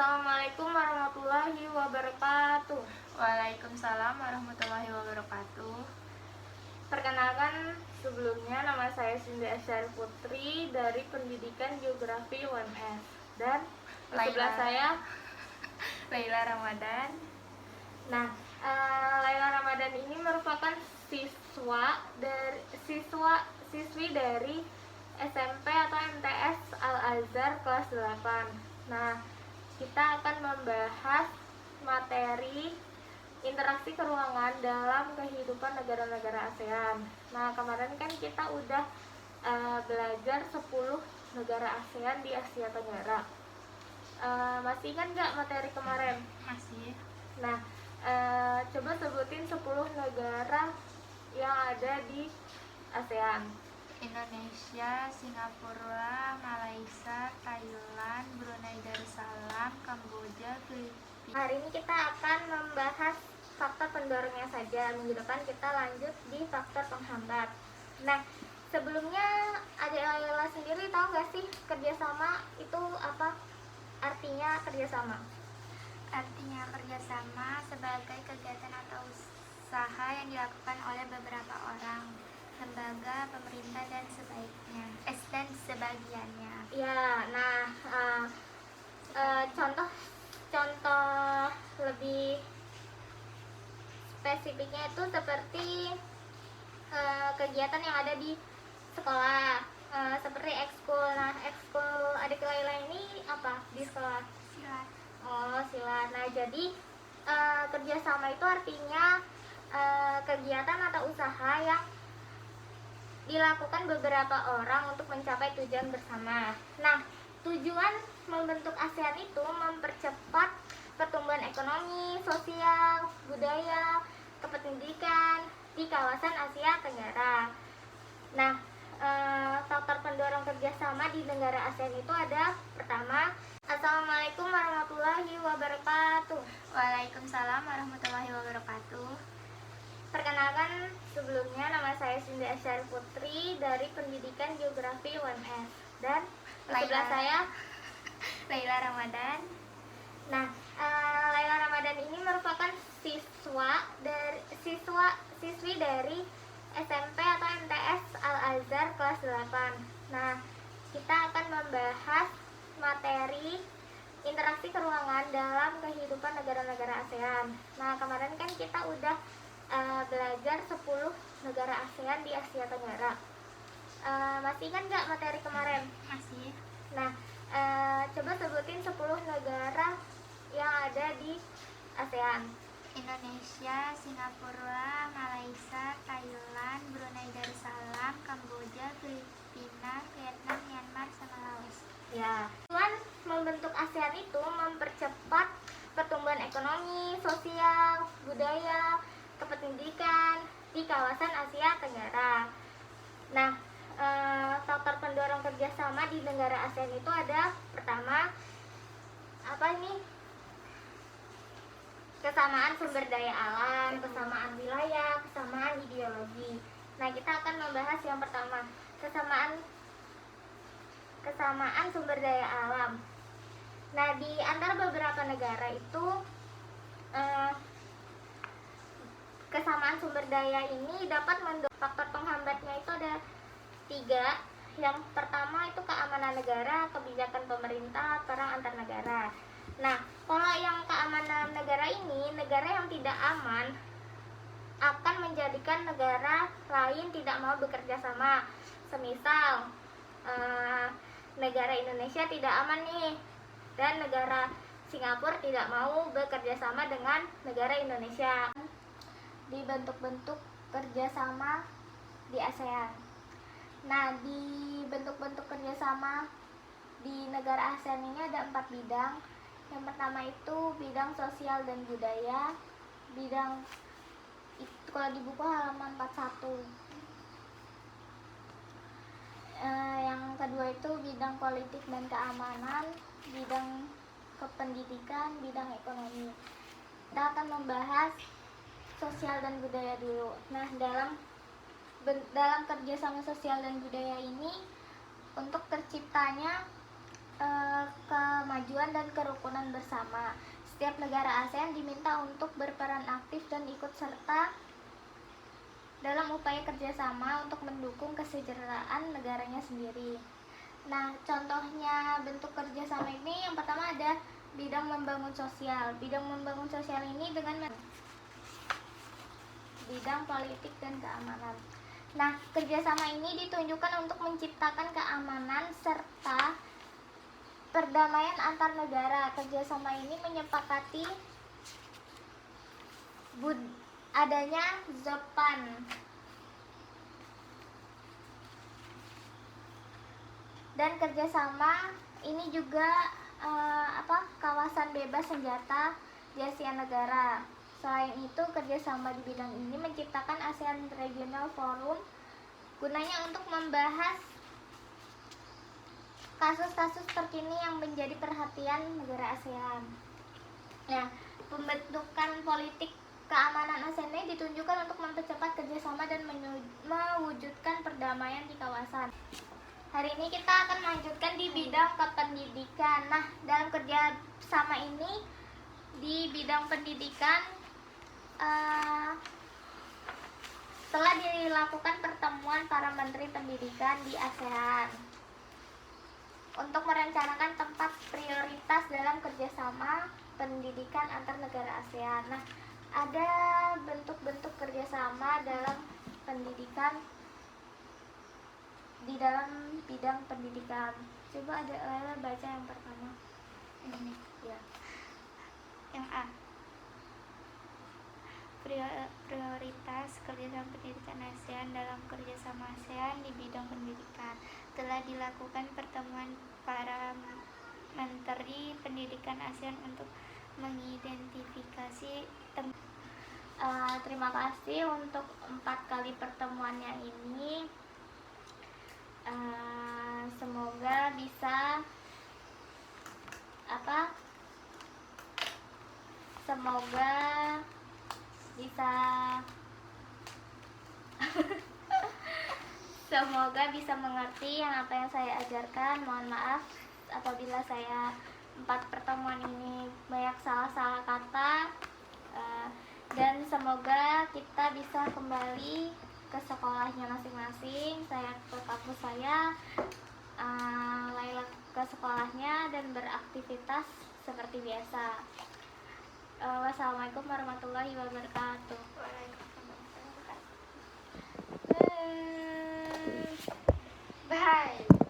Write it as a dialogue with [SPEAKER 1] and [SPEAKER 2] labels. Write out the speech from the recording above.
[SPEAKER 1] Assalamualaikum warahmatullahi wabarakatuh.
[SPEAKER 2] Waalaikumsalam warahmatullahi wabarakatuh.
[SPEAKER 1] Perkenalkan, sebelumnya nama saya Cindy Asyari Putri dari Pendidikan Geografi UNS, dan sebelah saya
[SPEAKER 2] Laila Ramadan.
[SPEAKER 1] Nah, Laila Ramadan ini merupakan siswi dari SMP atau MTS Al Azhar kelas 8. Nah, kita akan membahas materi interaksi keuangan dalam kehidupan negara-negara ASEAN. Nah, kemarin kan kita udah belajar 10 negara ASEAN di Asia Tenggara. Masih ingat nggak materi kemarin?
[SPEAKER 2] Masih.
[SPEAKER 1] Nah, coba sebutin 10 negara yang ada di ASEAN.
[SPEAKER 2] Indonesia, Singapura, Malaysia, Thailand, Brunei Darussalam, Kamboja, Filipina.
[SPEAKER 1] Hari ini kita akan membahas faktor pendorongnya saja. Minggu depan kita lanjut di faktor penghambat. Nah, sebelumnya Adik Laila sendiri tahu nggak sih kerjasama itu apa? Artinya kerjasama?
[SPEAKER 2] Artinya kerjasama sebagai kegiatan atau usaha yang dilakukan oleh beberapa orang, lembaga, pemerintah, dan sebagiannya.
[SPEAKER 1] Ya, nah contoh lebih spesifiknya itu seperti kegiatan yang ada di sekolah, seperti ekskul. Nah, ekskul adik Laila ini apa di sekolah?
[SPEAKER 2] Silat.
[SPEAKER 1] Oh, silat. Nah, jadi kerjasama itu artinya kegiatan atau usaha yang dilakukan beberapa orang untuk mencapai tujuan bersama. Nah, tujuan membentuk ASEAN itu mempercepat pertumbuhan ekonomi, sosial, budaya, kependidikan di kawasan Asia Tenggara. Nah, faktor pendorong kerjasama di negara ASEAN itu ada: pertama, Assalamualaikum warahmatullahi wabarakatuh.
[SPEAKER 2] Waalaikumsalam warahmatullahi wabarakatuh.
[SPEAKER 1] Perkenalkan, sebelumnya nama saya Cindy Asyari Putri dari Pendidikan Geografi UNS, dan sebelah saya
[SPEAKER 2] Laila Ramadan.
[SPEAKER 1] Nah, Laila Ramadan ini merupakan siswi dari SMP atau MTS Al Azhar kelas 8. Nah, kita akan membahas materi interaksi keuangan dalam kehidupan negara-negara ASEAN. Nah, kemarin kan kita udah belajar 10 negara ASEAN di Asia Tenggara. Masih ingat nggak materi kemarin?
[SPEAKER 2] Masih.
[SPEAKER 1] Nah, coba sebutin 10 negara yang ada di ASEAN.
[SPEAKER 2] Indonesia, Singapura, Malaysia, Thailand, Brunei Darussalam, Kamboja, Filipina, Vietnam, Myanmar, sama Laos.
[SPEAKER 1] Ya, tujuan membentuk ASEAN itu mempercepat pertumbuhan ekonomi, sosial, budaya, kependidikan di kawasan Asia Tenggara. Nah, faktor pendorong kerjasama di negara ASEAN itu ada: pertama, apa ini? Kesamaan sumber daya alam, kesamaan wilayah, kesamaan ideologi. Nah, kita akan membahas yang pertama, kesamaan sumber daya alam. Nah, di antara beberapa negara itu kesamaan sumber daya ini dapat mendorong. Faktor penghambatnya itu ada 3. Yang pertama itu keamanan negara, kebijakan pemerintah, perang antar negara. Nah, kalau yang keamanan negara ini, negara yang tidak aman akan menjadikan negara lain tidak mau bekerja sama. Semisal negara Indonesia tidak aman nih, dan negara Singapura tidak mau bekerja sama dengan negara Indonesia. Di bentuk-bentuk kerjasama di ASEAN. Nah, di bentuk-bentuk kerjasama di negara ASEAN ini ada 4 bidang. Yang pertama itu bidang sosial dan budaya. Bidang itu kalau di buku halaman 41. Yang kedua itu bidang politik dan keamanan, bidang kependidikan, bidang ekonomi. Kita akan membahas sosial dan budaya dulu. Nah, dalam kerjasama sosial dan budaya ini, untuk terciptanya kemajuan dan kerukunan bersama. Setiap negara ASEAN diminta untuk berperan aktif dan ikut serta dalam upaya kerjasama untuk mendukung kesejahteraan negaranya sendiri. Nah, contohnya bentuk kerjasama ini yang pertama ada bidang membangun sosial. Bidang membangun sosial ini dengan bidang politik dan keamanan. Nah, kerjasama ini ditunjukkan untuk menciptakan keamanan serta perdamaian antar negara. Kerjasama ini menyepakati adanya ZOPAN dan kerjasama ini juga kawasan bebas senjata di Asia Negara. Selain itu, kerjasama di bidang ini menciptakan ASEAN Regional Forum gunanya untuk membahas kasus-kasus terkini yang menjadi perhatian negara ASEAN. Nah, pembentukan politik keamanan ASEAN ini ditunjukkan untuk mempercepat kerjasama dan mewujudkan perdamaian di kawasan. Hari ini kita akan melanjutkan di bidang kependidikan. Nah, dalam kerjasama ini di bidang pendidikan telah dilakukan pertemuan para menteri pendidikan di ASEAN untuk merencanakan tempat prioritas dalam kerjasama pendidikan antar negara ASEAN. Nah, ada bentuk-bentuk kerjasama dalam pendidikan di dalam bidang pendidikan. Coba ada Lela baca yang pertama.
[SPEAKER 2] Ini
[SPEAKER 1] Ya.
[SPEAKER 2] yang A. Prioritas kerjasama pendidikan ASEAN. Dalam kerjasama ASEAN di bidang pendidikan telah dilakukan pertemuan para menteri pendidikan ASEAN untuk mengidentifikasi
[SPEAKER 1] Terima kasih untuk 4 kali pertemuannya ini. Semoga bisa semoga bisa semoga bisa mengerti apa yang saya ajarkan. Mohon maaf apabila saya 4 pertemuan ini banyak salah-salah kata, dan semoga kita bisa kembali ke sekolahnya masing-masing. Saya ke kampus saya, Laila ke sekolahnya dan beraktivitas seperti biasa. Wassalamualaikum warahmatullahi wabarakatuh.
[SPEAKER 2] Waalaikumsalam. Bye.